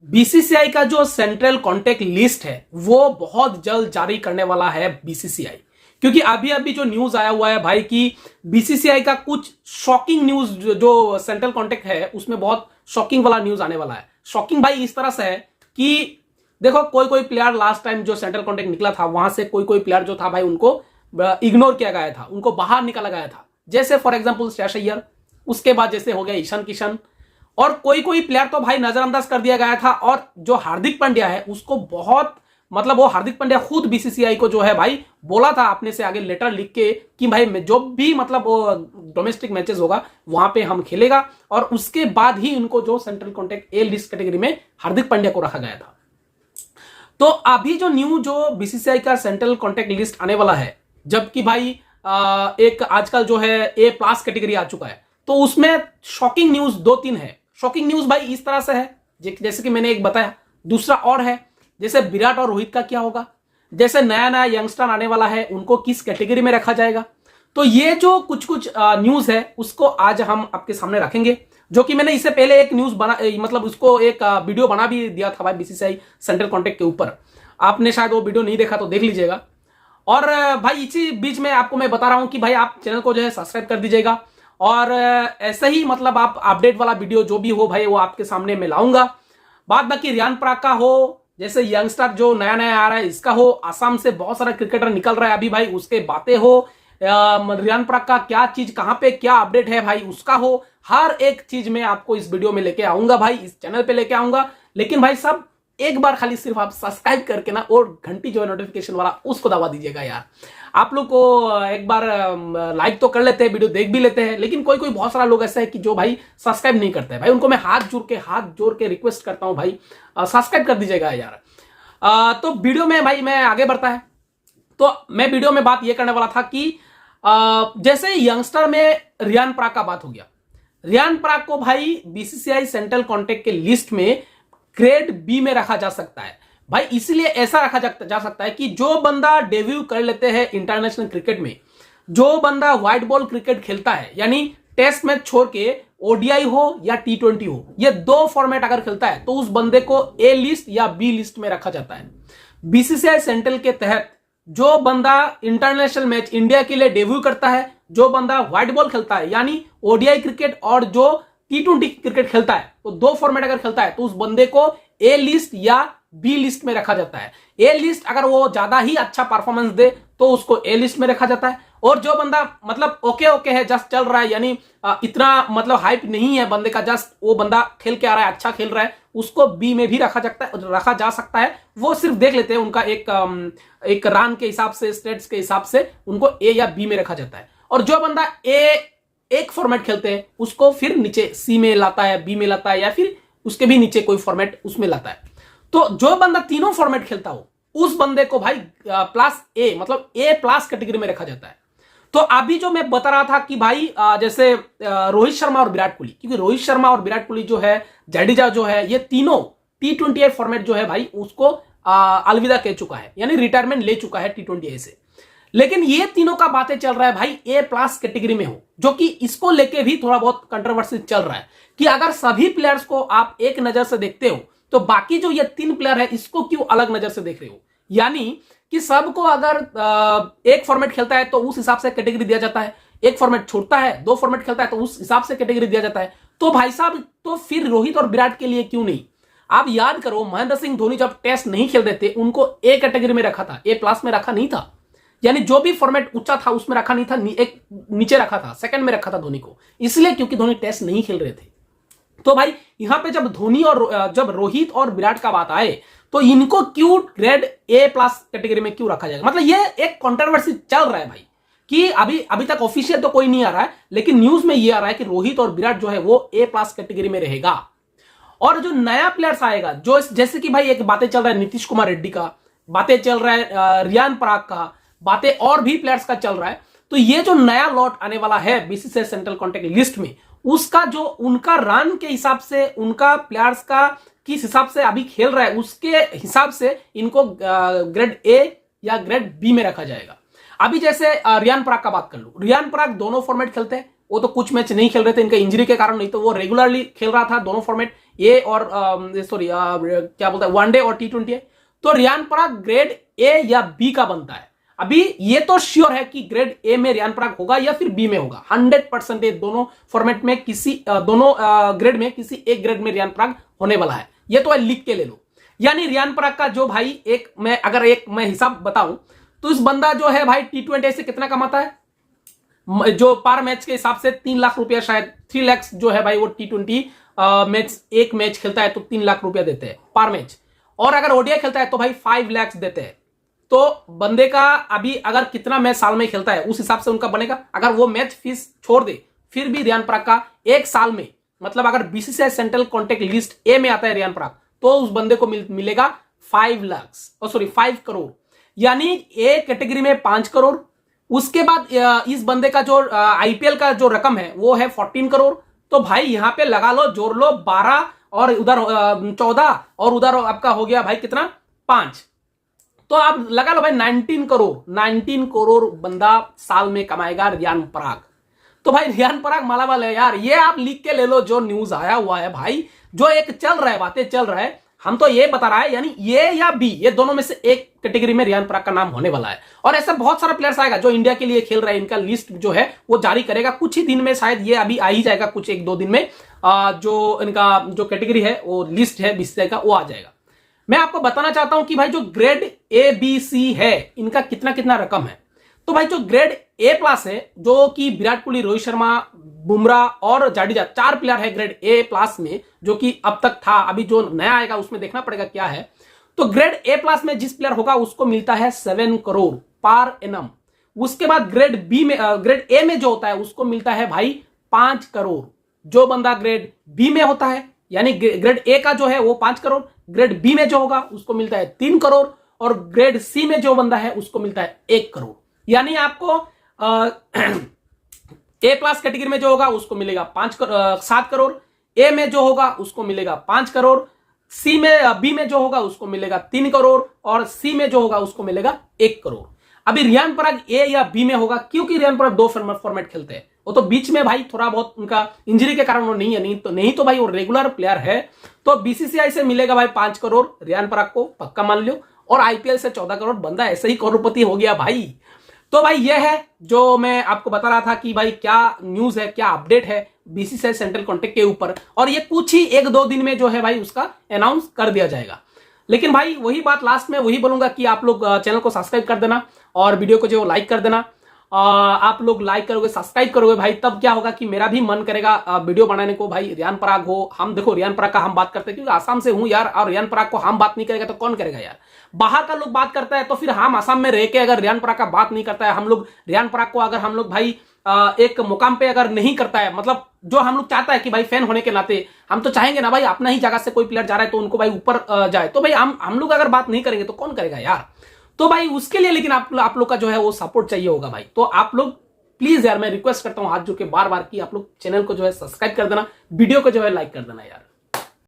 BCCI का जो central contact list है वो बहुत जल्द जारी करने वाला है बीसीसीआई, क्योंकि अभी अभी जो न्यूज आया हुआ है भाई कि बीसीसीआई का कुछ शॉकिंग न्यूज जो सेंट्रल कॉन्टेक्ट है उसमें बहुत शॉकिंग वाला न्यूज आने वाला है। शॉकिंग भाई इस तरह से है कि देखो कोई कोई प्लेयर लास्ट टाइम जो सेंट्रल कॉन्टेक्ट निकला था वहां से कोई कोई प्लेयर जो था भाई उनको इग्नोर किया गया था, उनको बाहर निकाला गया था, जैसे फॉर एग्जाम्पल श्रेयस अय्यर, उसके बाद जैसे हो गया ईशान किशन, और कोई कोई प्लेयर तो भाई नजरअंदाज कर दिया गया था। और जो हार्दिक पांड्या है उसको बहुत मतलब वो हार्दिक पांड्या खुद बीसीसीआई को जो है भाई बोला था अपने से आगे लेटर लिख के कि भाई जो भी मतलब वो डोमेस्टिक मैचेस होगा वहां पे हम खेलेगा, और उसके बाद ही उनको जो सेंट्रल कॉन्टेक्ट ए लिस्ट कैटेगरी में हार्दिक पांड्या को रखा गया था। तो अभी जो न्यू जो बीसीसीआई का सेंट्रल कॉन्टेक्ट लिस्ट आने वाला है, जबकि भाई एक आजकल जो है ए प्लस कैटेगरी आ चुका है, तो उसमें शॉकिंग न्यूज दो तीन है। शॉकिंग न्यूज भाई इस तरह से है जैसे कि मैंने एक बताया, दूसरा और है जैसे विराट और रोहित का क्या होगा, जैसे नया नया यंगस्टर आने वाला है उनको किस कैटेगरी में रखा जाएगा। तो ये जो कुछ कुछ न्यूज है उसको आज हम आपके सामने रखेंगे, जो कि मैंने इससे पहले एक न्यूज बना मतलब उसको एक वीडियो बना भी दिया था भाई बीसीसीआई सेंट्रल कॉन्टेक्ट के ऊपर। आपने शायद वो वीडियो नहीं देखा तो देख लीजिएगा। और भाई इसी बीच में आपको मैं बता रहा हूं कि भाई आप चैनल को जो है सब्सक्राइब कर दीजिएगा, और ऐसे ही मतलब आप अपडेट वाला वीडियो जो भी हो भाई वो आपके सामने मैं लाऊंगा। बात बाकी रियान पराग का हो, जैसे यंगस्टर जो नया नया आ रहा है इसका हो, आसाम से बहुत सारा क्रिकेटर निकल रहा है अभी भाई उसके बातें हो, रियान पराग का क्या चीज कहां पे क्या अपडेट है भाई उसका हो, हर एक चीज मैं आपको इस वीडियो में लेके आऊंगा भाई, इस चैनल पे लेके आऊंगा। लेकिन भाई सब एक बार खाली सिर्फ आप सब्सक्राइब करके ना और घंटी जो है नोटिफिकेशन वाला उसको दबा दीजिएगा यार। आप लोग को एक बार लाइक तो कर लेते हैं, वीडियो देख भी लेते हैं, लेकिन कोई कोई बहुत सारा लोग ऐसा है कि जो भाई सब्सक्राइब नहीं करते हैं भाई, उनको मैं हाथ जोड़ के रिक्वेस्ट करता हूं भाई सब्सक्राइब कर दीजिएगा यार। तो वीडियो में भाई मैं आगे बढ़ता है, तो मैं वीडियो में बात ये करने वाला था कि जैसे यंगस्टर में रियान पराग का बात हो गया, रियान पराग को भाई बीसीसीआई सेंट्रल कॉन्टेक्ट के लिस्ट में ग्रेड बी में रखा जा सकता है भाई। इसलिए ऐसा रखा जा सकता है कि जो बंदा डेब्यू कर लेते हैं इंटरनेशनल क्रिकेट में, जो बंदा व्हाइट बॉल क्रिकेट खेलता है यानी टेस्ट मैच छोड़ के ओडीआई हो या टी20 हो, ये दो फॉर्मेट अगर खेलता है तो उस बंदे को ए लिस्ट या बी लिस्ट में रखा जाता है। बीसीसीआई सेंट्रल के तहत जो बंदा इंटरनेशनल मैच इंडिया के लिए डेब्यू करता है, जो बंदा व्हाइट बॉल खेलता है यानी ओडीआई क्रिकेट और जो टी20 क्रिकेट खेलता है, तो दो फॉर्मेट अगर खेलता है तो उस बंदे को ए लिस्ट या बी लिस्ट में रखा जाता है। ए लिस्ट अगर वो ज्यादा ही अच्छा परफॉर्मेंस दे तो उसको ए लिस्ट में रखा जाता है, और जो बंदा मतलब ओके है जस्ट चल रहा है यानी इतना मतलब हाइप नहीं है बंदे का, जस्ट वो बंदा खेल के आ रहा है अच्छा खेल रहा है, उसको बी में भी रखा जा सकता है। वो सिर्फ देख लेते हैं उनका एक रन के हिसाब से स्टेट्स के हिसाब से उनको ए या बी में रखा जाता है, और जो बंदा एक फॉर्मेट खेलते हैं उसको फिर नीचे सी में लाता है, बी में लाता है, या फिर उसके भी नीचे कोई फॉर्मेट उसमें लाता है। तो जो बंदा तीनों फॉर्मेट खेलता हो उस बंदे को भाई प्लस ए मतलब ए प्लस कैटेगरी में रखा जाता है। तो अभी जो मैं बता रहा था कि भाई जैसे रोहित शर्मा और विराट कोहली, क्योंकि रोहित शर्मा और विराट कोहली जो है, जडेजा जो है, ये तीनों टी20 फॉर्मेट जो है भाई उसको अलविदा कह चुका है यानी रिटायरमेंट ले चुका है टी20 से। लेकिन ये तीनों का बातें चल रहा है भाई ए प्लस कैटेगरी में हो, जो कि इसको लेके भी थोड़ा बहुत कंट्रोवर्सी चल रहा है कि अगर सभी प्लेयर्स को आप एक नजर से देखते हो तो बाकी जो ये तीन प्लेयर है इसको क्यों अलग नजर से देख रहे हो। यानी कि सबको अगर एक फॉर्मेट खेलता है तो उस हिसाब से कैटेगरी दिया जाता है, एक फॉर्मेट छोड़ता है दो फॉर्मेट खेलता है तो उस हिसाब से कैटेगरी दिया जाता है। तो भाई साहब तो फिर रोहित और विराट के लिए क्यों नहीं। आप याद करो महेंद्र सिंह धोनी जब टेस्ट नहीं खेल रहे थे उनको ए कैटेगरी में रखा था, ए प्लस में रखा नहीं था, यानी जो भी फॉर्मेट ऊंचा था उसमें रखा नहीं था, एक नीचे रखा था, सेकंड में रखा था धोनी को, इसलिए क्योंकि धोनी टेस्ट नहीं खेल रहे थे। तो भाई यहां पे जब धोनी और जब रोहित और विराट का बात आए तो इनको क्यों ग्रेड ए प्लस कैटेगरी में क्यों रखा जाएगा। मतलब ये एक कंट्रोवर्सी चल रहा है भाई कि अभी तक ऑफिशियल तो कोई नहीं आ रहा है, लेकिन न्यूज में ये आ रहा है कि रोहित और विराट जो है वो ए प्लस कैटेगरी में रहेगा। और जो नया प्लेयर्स आएगा जो जैसे कि भाई एक बातें चल रहा है नीतीश कुमार रेड्डी का, बातें चल रहा है रियान पराग का, बातें और भी प्लेयर्स का चल रहा है। तो ये जो नया लॉट आने वाला है बीसीसीआई सेंट्रल कॉन्टेक्ट लिस्ट में, उसका जो उनका रन के हिसाब से, उनका प्लेयर्स का किस हिसाब से अभी खेल रहा है उसके हिसाब से इनको ग्रेड ए या ग्रेड बी में रखा जाएगा। अभी जैसे रियान पराग का बात कर लो, रियान पराग दोनों फॉर्मेट खेलते हैं, वो तो कुछ मैच नहीं खेल रहे थे इनके इंजरी के कारण, नहीं तो वो रेगुलरली खेल रहा था दोनों फॉर्मेट, ए और सॉरी क्या बोलता है वनडे और T20 है, तो रियान पराग ग्रेड ए या बी का बनता है। अभी ये तो श्योर है कि ग्रेड ए में रियान पराग होगा या फिर बी में होगा, 100% दोनों फॉर्मेट में किसी दोनों ग्रेड में किसी एक ग्रेड में रियान पराग होने वाला है। ये तो लिख के ले लो। यानी रियान पराग का जो भाई अगर मैं हिसाब बताऊं तो इस बंदा जो है भाई T20 से कितना कमाता है, जो पर मैच के हिसाब से 3 लाख रुपया, शायद 3 लाख जो है भाई वो T20 मैच एक मैच खेलता है तो 3 लाख रुपया देते हैं पर मैच, और अगर ओडीआई खेलता है तो भाई 5 लाख देते हैं। तो बंदे का अभी अगर कितना मैच साल में खेलता है उस हिसाब से उनका बनेगा। अगर वो मैच फीस छोड़ दे फिर भी रियान पराग का एक साल में, मतलब अगर BCCI central contact list A में आता है रियान पराग, तो उस बंदे को मिलेगा 5 करोड़, यानी ए कैटेगरी में 5 करोड़। उसके बाद इस बंदे का जो आईपीएल का जो रकम है वो है 14 करोड़। तो भाई यहां पे लगा लो, जोड़ लो 12 और उधर 14 और उधर आपका हो गया भाई कितना 5, तो आप लगा लो भाई 19 करोड़ बंदा साल में कमाएगा रियान पराग। तो भाई रियान पराग मालामाल है यार। ये आप लिख के ले लो जो न्यूज आया हुआ है भाई, जो एक चल रहा है, बातें चल रहा है, हम तो ये बता रहा है, यानी ये या बी, ये दोनों में से एक कैटेगरी में रियान पराग का नाम होने वाला है। और ऐसा बहुत सारा प्लेयर्स आएगा जो इंडिया के लिए खेल रहे हैं, इनका लिस्ट जो है वो जारी करेगा कुछ ही दिन में, शायद ये अभी आ ही जाएगा कुछ 1-2 दिन में। जो इनका जो कैटेगरी है वो लिस्ट है बीसीसीआई का वो आ जाएगा। मैं आपको बताना चाहता हूं कि भाई जो ग्रेड ए बी सी है इनका कितना कितना रकम है। तो भाई जो ग्रेड ए प्लस है, जो कि विराट कोहली, रोहित शर्मा, बुमराह और जाडेजा 4 प्लेयर है ग्रेड ए प्लस में, जो कि अब तक था, अभी जो नया आएगा उसमें देखना पड़ेगा क्या है। तो ग्रेड ए प्लस में जिस प्लेयर होगा उसको मिलता है 7 करोड़ पर एनम। उसके बाद ग्रेड बी में, ग्रेड ए में जो होता है उसको मिलता है भाई 5 करोड़। जो बंदा ग्रेड बी में होता है, यानी ग्रेड ए का जो है वो 5 करोड़, ग्रेड बी में जो होगा उसको मिलता है 3 करोड़, और ग्रेड सी में जो बंदा है उसको मिलता है 1 करोड़। यानी आपको ए प्लस कैटेगरी में जो होगा उसको मिलेगा 7 करोड़, ए में जो होगा उसको मिलेगा 5 करोड़, सी में बी में जो होगा उसको मिलेगा 3 करोड़, और सी में जो होगा उसको मिलेगा 1 करोड़। अभी रियान पराग ए या बी में होगा, क्योंकि रियान पराग 2 फॉर्मेट खेलते हैं, वो तो बीच में भाई थोड़ा बहुत उनका इंजरी के कारण वो नहीं है, नहीं तो भाई वो रेगुलर प्लेयर है। तो बीसीसीआई से मिलेगा भाई 5 करोड़ रियान पराग को, पक्का मान लो, और आईपीएल से 14 करोड़, बंदा ऐसे ही करोड़पति हो गया भाई। तो भाई ये है जो मैं आपको बता रहा था कि भाई क्या न्यूज है, क्या अपडेट है बीसीसीआई सेंट्रल कॉन्टेक्ट के ऊपर, और ये कुछ ही 1-2 दिन में जो है भाई उसका अनाउंस कर दिया जाएगा। लेकिन भाई वही बात लास्ट में वही बोलूंगा कि आप लोग चैनल को सब्सक्राइब कर देना और वीडियो को जो लाइक कर देना। आप लोग लाइक करोगे, सब्सक्राइब करोगे भाई, तब क्या होगा कि मेरा भी मन करेगा वीडियो बनाने को। भाई रियान पराग हो, हम देखो रियान पराग का हम बात करते हैं क्योंकि आसाम से हूं यार, और रियान पराग को हम बात नहीं करेगा तो कौन करेगा यार। बाहर का लोग बात करता है तो फिर हम आसाम में रह के अगर रियान पराग का बात नहीं करता है, हम लोग रियान पराग को अगर हम लोग भाई एक मुकाम पे अगर नहीं करता है, मतलब जो हम लोग चाहता है कि भाई फैन होने के नाते हम तो चाहेंगे ना भाई अपना ही जगह से कोई प्लेयर जा रहा है तो उनको भाई ऊपर जाए, तो भाई हम लोग अगर बात नहीं करेंगे तो कौन करेगा यार। तो भाई उसके लिए लेकिन आप लोग का जो है वो सपोर्ट चाहिए होगा भाई। तो आप लोग प्लीज यार, मैं रिक्वेस्ट करता हूं हाथ जोड़ के बार बार कि आप लोग चैनल को जो है सब्सक्राइब कर देना, वीडियो को जो है लाइक कर देना यार।